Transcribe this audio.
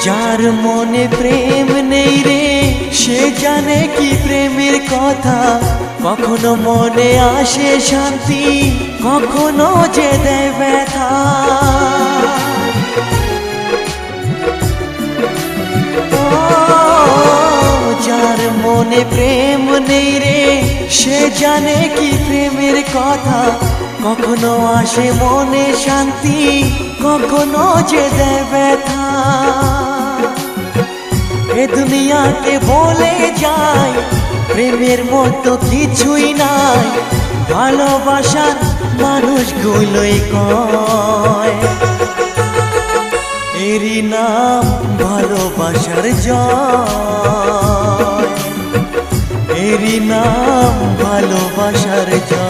যার মনে প্রেম নেই রে সে জানে কি প্রেমের কথা। কখনো মনে আসে শান্তি, কখনো যে দেয় ব্যথা। যার মনে প্রেম নেই রে সে জানে কি প্রেমের কথা। কখনো আসে মনে শান্তি, কখনো যে দেয় ব্যথা। এ দুনিয়াতে বলে যায় প্রেমের মতো কিছুই নাই। ভালোবাসার মানুষগুলোই কয় এরই নাম ভালোবাসার জয়, এরই নাম ভালোবাসার জয়।